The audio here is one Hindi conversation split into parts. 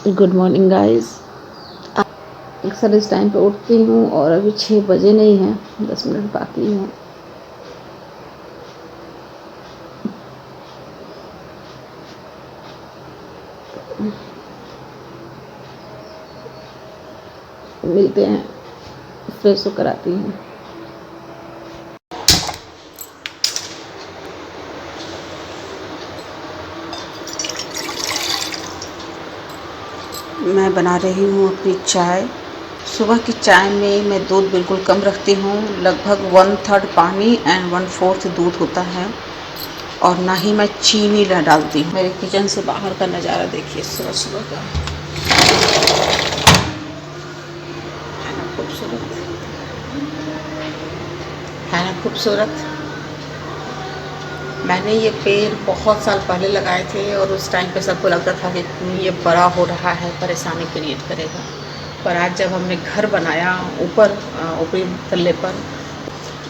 Good morning guys. अक्सर इस टाइम पे उठती हूँ और अभी 6 बजे नहीं हैं, 10 मिनट बाकी हैं। मिलते हैं, फ्रेश होकर आती हूँ। मैं बना रही हूँ अपनी चाय। सुबह की चाय में मैं दूध बिल्कुल कम रखती हूँ, लगभग 1/3 पानी एंड 1/4 दूध होता है, और ना ही मैं चीनी डालती हूँ। मेरे किचन से बाहर का नज़ारा देखिए सुबह सुबह का, है ना खूबसूरत, है ना खूबसूरत। मैंने ये पेड़ बहुत साल पहले लगाए थे और उस टाइम पे सबको लगता था कि ये बड़ा हो रहा है, परेशानी क्रिएट करेगा। पर आज जब हमने घर बनाया ऊपर ऊपरी तल्ले पर,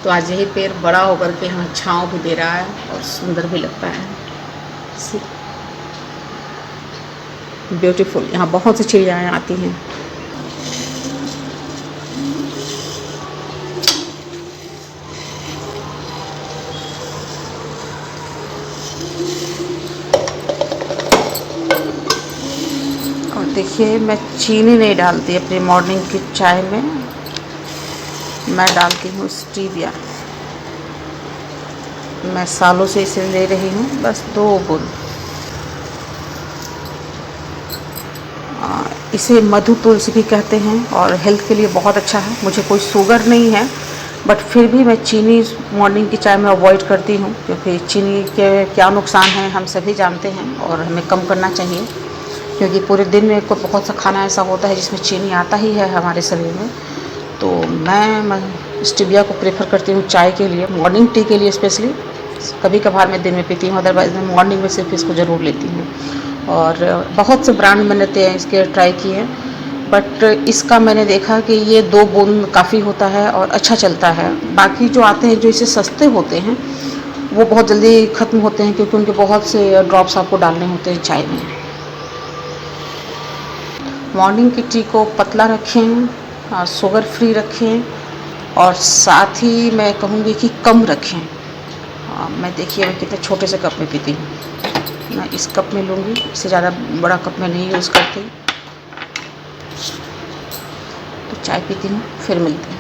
तो आज यही पेड़ बड़ा होकर के हमें छाँव भी दे रहा है और सुंदर भी लगता है। ब्यूटीफुल। यहाँ बहुत सी चिड़ियाएँ आती हैं। और देखिए, मैं चीनी नहीं डालती अपनी मॉर्निंग की चाय में, मैं डालती हूँ स्टीविया। मैं सालों से इसे ले रही हूँ, बस 2 बूंद। इसे मधु तुलसी भी कहते हैं और हेल्थ के लिए बहुत अच्छा है। मुझे कोई शुगर नहीं है, बट फिर भी मैं चीनी मॉर्निंग की चाय में अवॉइड करती हूँ, क्योंकि चीनी के क्या नुकसान हैं हम सभी जानते हैं और हमें कम करना चाहिए। क्योंकि पूरे दिन में कोई बहुत सा खाना ऐसा होता है जिसमें चीनी आता ही है हमारे शरीर में। तो मैं स्टीविया को प्रेफर करती हूँ चाय के लिए, मॉर्निंग टी के लिए स्पेशली। कभी कभार मैं दिन में पीती हूँ, अदरवाइज मैं मॉर्निंग में सिर्फ इसको ज़रूर लेती हूँ। और बहुत से ब्रांड मैंने इसके ट्राई किए हैं, बट इसका मैंने देखा कि ये 2 बूंद काफ़ी होता है और अच्छा चलता है। बाकी जो आते हैं जो इसे सस्ते होते हैं, वो बहुत जल्दी ख़त्म होते हैं, क्योंकि उनके बहुत से ड्रॉप्स आपको डालने होते हैं चाय में। मॉर्निंग की टी को पतला रखें, शुगर फ्री रखें, और साथ ही मैं कहूँगी कि कम रखें। मैं देखिए मैं कितने छोटे से कप में पीती हूँ। मैं इस कप में लूँगी, इससे ज़्यादा बड़ा कप में नहीं यूज़ करती। तो चाय पीती हूँ, फिर मिलते हैं।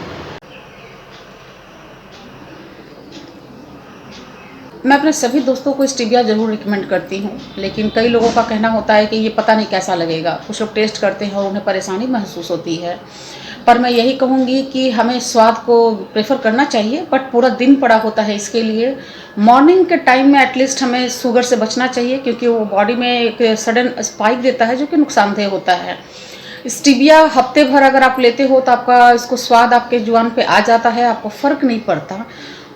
मैं अपने सभी दोस्तों को स्टीविया ज़रूर रिकमेंड करती हूँ, लेकिन कई लोगों का कहना होता है कि ये पता नहीं कैसा लगेगा। कुछ लोग टेस्ट करते हैं और उन्हें परेशानी महसूस होती है। पर मैं यही कहूँगी कि हमें स्वाद को प्रेफर करना चाहिए, बट पूरा दिन पड़ा होता है, इसके लिए मॉर्निंग के टाइम में एटलीस्ट हमें शुगर से बचना चाहिए, क्योंकि वो बॉडी में एक सडन स्पाइक देता है जो कि नुकसानदेह होता है। स्टीविया हफ्ते भर अगर आप लेते हो तो आपका इसको स्वाद आपके जुबान पे आ जाता है, आपको फ़र्क नहीं पड़ता।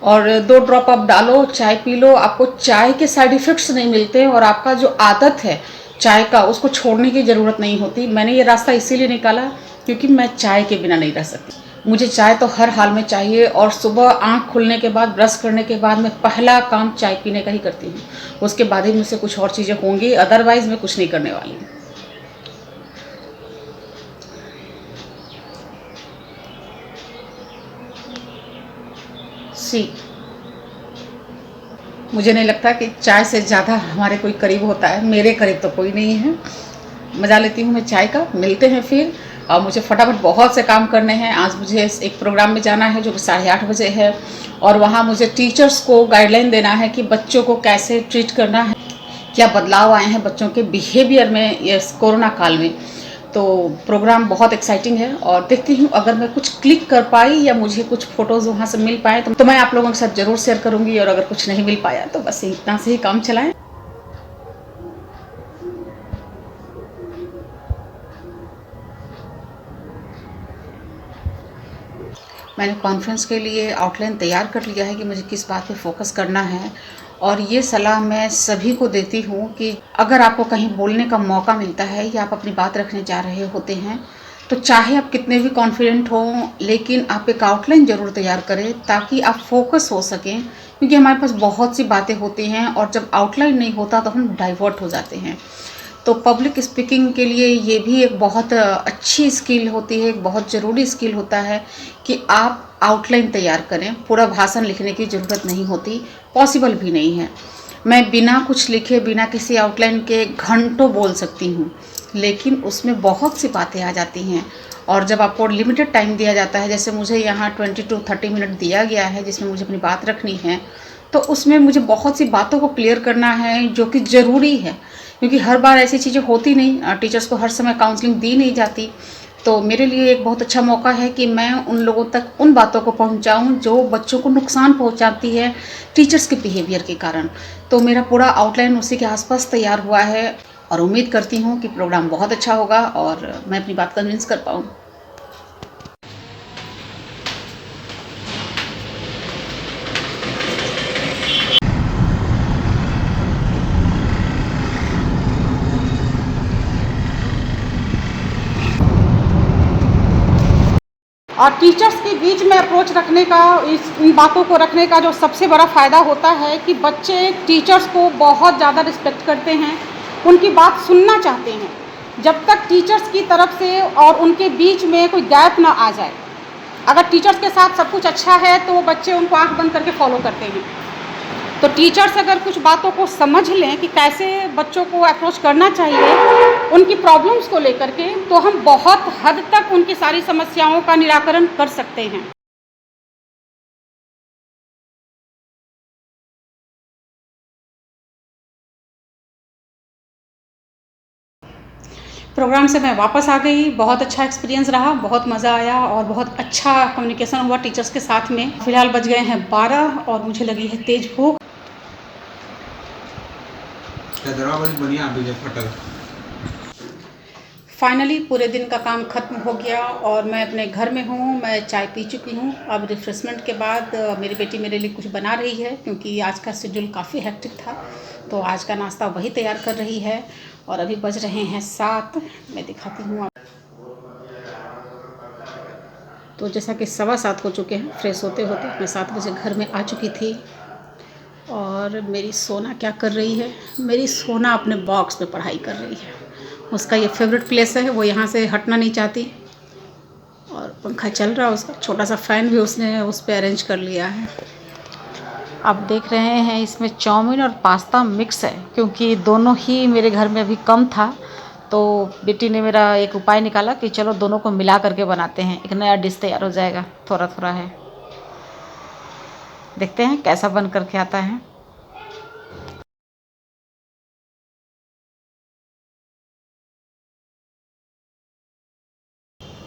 और 2 ड्रॉप आप डालो, चाय पी लो, आपको चाय के साइड इफ़ेक्ट्स नहीं मिलते, और आपका जो आदत है चाय का उसको छोड़ने की ज़रूरत नहीं होती। मैंने ये रास्ता इसीलिए निकाला क्योंकि मैं चाय के बिना नहीं रह सकती। मुझे चाय तो हर हाल में चाहिए, और सुबह आँख खुलने के बाद, ब्रश करने के बाद मैं पहला काम चाय पीने का ही करती हूँ। उसके बाद ही मुझसे कुछ और चीज़ें होंगी, अदरवाइज़ मैं कुछ नहीं करने वाली हूँ। सी मुझे नहीं लगता कि चाय से ज़्यादा हमारे कोई करीब होता है। मेरे करीब तो कोई नहीं है। मज़ा लेती हूँ मैं चाय का। मिलते हैं फिर। और मुझे फटाफट बहुत से काम करने हैं। आज मुझे एक प्रोग्राम में जाना है जो कि 8:30 बजे है, और वहाँ मुझे टीचर्स को गाइडलाइन देना है कि बच्चों को कैसे ट्रीट करना है, क्या बदलाव आए हैं बच्चों के बिहेवियर में इस कोरोना काल में। तो प्रोग्राम बहुत एक्साइटिंग है, और देखती हूँ अगर मैं कुछ क्लिक कर पाई या मुझे कुछ फ़ोटोज़ वहाँ से मिल पाए तो मैं आप लोगों के साथ ज़रूर शेयर करूँगी, और अगर कुछ नहीं मिल पाया तो बस इतना से ही काम चलाएं। मैंने कॉन्फ्रेंस के लिए आउटलाइन तैयार कर लिया है कि मुझे किस बात पे फोकस करना है, और ये सलाह मैं सभी को देती हूँ कि अगर आपको कहीं बोलने का मौका मिलता है या आप अपनी बात रखने जा रहे होते हैं, तो चाहे आप कितने भी कॉन्फिडेंट हों, लेकिन आप एक आउटलाइन ज़रूर तैयार करें ताकि आप फोकस हो सकें। क्योंकि हमारे पास बहुत सी बातें होती हैं, और जब आउटलाइन नहीं होता तो हम डाइवर्ट हो जाते हैं। तो पब्लिक स्पीकिंग के लिए ये भी एक बहुत अच्छी स्किल होती है, एक बहुत ज़रूरी स्किल होता है कि आप आउटलाइन तैयार करें। पूरा भाषण लिखने की ज़रूरत नहीं होती, पॉसिबल भी नहीं है। मैं बिना कुछ लिखे, बिना किसी आउटलाइन के घंटों बोल सकती हूँ, लेकिन उसमें बहुत सी बातें आ जाती हैं। और जब आपको लिमिटेड टाइम दिया जाता है, जैसे मुझे यहाँ 20 to 30 मिनट दिया गया है जिसमें मुझे अपनी बात रखनी है, तो उसमें मुझे बहुत सी बातों को क्लियर करना है जो कि ज़रूरी है, क्योंकि हर बार ऐसी चीज़ें होती नहीं, टीचर्स को हर समय काउंसलिंग दी नहीं जाती। तो मेरे लिए एक बहुत अच्छा मौका है कि मैं उन लोगों तक उन बातों को पहुंचाऊं जो बच्चों को नुकसान पहुंचाती है टीचर्स के बिहेवियर के कारण। तो मेरा पूरा आउटलाइन उसी के आसपास तैयार हुआ है और उम्मीद करती हूं कि प्रोग्राम बहुत अच्छा होगा और मैं अपनी बात कन्विंस कर पाऊँ। और टीचर्स के बीच में अप्रोच रखने का, इन बातों को रखने का जो सबसे बड़ा फ़ायदा होता है कि बच्चे टीचर्स को बहुत ज़्यादा रिस्पेक्ट करते हैं, उनकी बात सुनना चाहते हैं, जब तक टीचर्स की तरफ से और उनके बीच में कोई गैप ना आ जाए। अगर टीचर्स के साथ सब कुछ अच्छा है तो वो बच्चे उनको आंख बंद करके फॉलो करते हैं। तो टीचर्स अगर कुछ बातों को समझ लें कि कैसे बच्चों को अप्रोच करना चाहिए उनकी प्रॉब्लम्स को लेकर के, तो हम बहुत हद तक उनकी सारी समस्याओं का निराकरण कर सकते हैं। प्रोग्राम से मैं वापस आ गई, बहुत अच्छा एक्सपीरियंस रहा, बहुत मज़ा आया और बहुत अच्छा कम्युनिकेशन हुआ टीचर्स के साथ में। फ़िलहाल बज गए हैं 12 और मुझे लगी है तेज़ भूख। फाइनली पूरे दिन का काम ख़त्म हो गया और मैं अपने घर में हूँ। मैं चाय पी चुकी हूँ। अब रिफ्रेशमेंट के बाद मेरी बेटी मेरे लिए कुछ बना रही है, क्योंकि आज का शेड्यूल काफ़ी हेक्टिक था, तो आज का नाश्ता वही तैयार कर रही है। और अभी बज रहे हैं 7, मैं दिखाती हूँ। तो जैसा कि 7:15 हो चुके हैं, फ्रेश होते होते मैं 7 बजे घर में आ चुकी थी। और मेरी सोना क्या कर रही है? मेरी सोना अपने बॉक्स में पढ़ाई कर रही है। उसका ये फेवरेट प्लेस है, वो यहाँ से हटना नहीं चाहती। और पंखा चल रहा है उसका, छोटा सा फ़ैन भी उसने उस पर अरेंज कर लिया है। आप देख रहे हैं इसमें चाउमीन और पास्ता मिक्स है, क्योंकि दोनों ही मेरे घर में अभी कम था। तो बेटी ने मेरा एक उपाय निकाला कि चलो दोनों को मिला करके बनाते हैं, एक नया डिश तैयार हो जाएगा। थोड़ा थोड़ा है, देखते हैं कैसा बन करके आता है।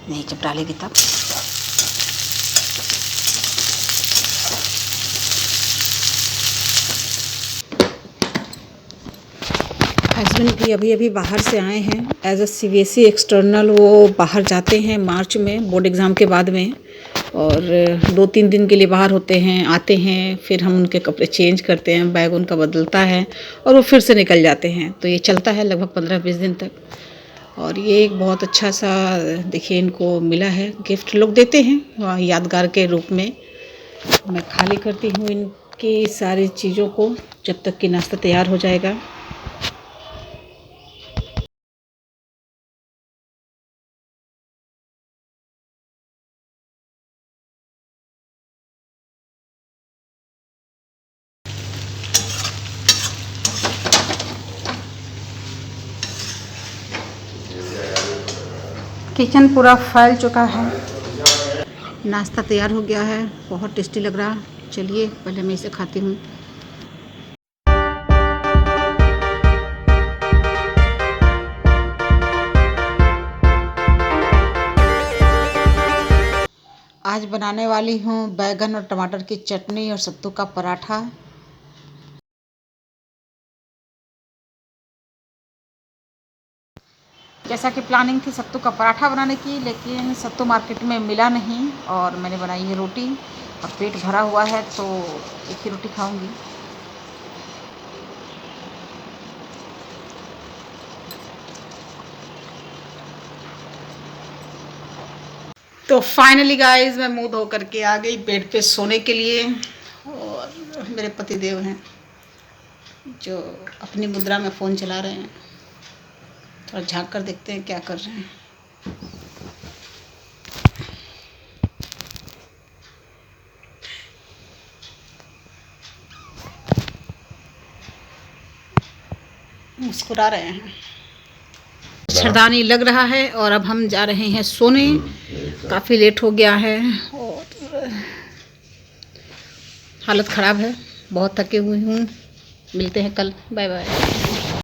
नहीं, जब डालेगी तब। हस्बैंड भी अभी अभी बाहर से आए हैं एज अ CBSE एक्सटर्नल। वो बाहर जाते हैं मार्च में, बोर्ड एग्ज़ाम के बाद में, और 2-3 दिन के लिए बाहर होते हैं, आते हैं, फिर हम उनके कपड़े चेंज करते हैं, बैग उनका बदलता है और वो फिर से निकल जाते हैं। तो ये चलता है लगभग 15-20 दिन तक। और ये एक बहुत अच्छा सा, देखिए, इनको मिला है गिफ्ट, लोग देते हैं यादगार के रूप में। मैं खाली करती हूँ इनकी सारी चीज़ों को जब तक कि नाश्ता तैयार हो जाएगा। किचन पूरा फैल चुका है। नाश्ता तैयार हो गया है, बहुत टेस्टी लग रहा। चलिए पहले मैं इसे खाती हूँ। आज बनाने वाली हूँ बैगन और टमाटर की चटनी और सत्तू का पराठा। जैसा कि प्लानिंग थी सत्तू का पराठा बनाने की, लेकिन सत्तू मार्केट में मिला नहीं और मैंने बनाई है रोटी। और पेट भरा हुआ है तो एक ही रोटी खाऊंगी। तो फाइनली गाइस, मैं मुंह धो करके आ गई बेड पे सोने के लिए। और मेरे पति देव हैं जो अपनी मुद्रा में फ़ोन चला रहे हैं। थोड़ा झाँक कर देखते हैं क्या कर रहे हैं। मुस्कुरा रहे हैं। मच्छरदानी लग रहा है और अब हम जा रहे हैं सोने। काफ़ी लेट हो गया है और हालत ख़राब है, बहुत थके हुए हूँ। मिलते हैं कल, बाय बाय।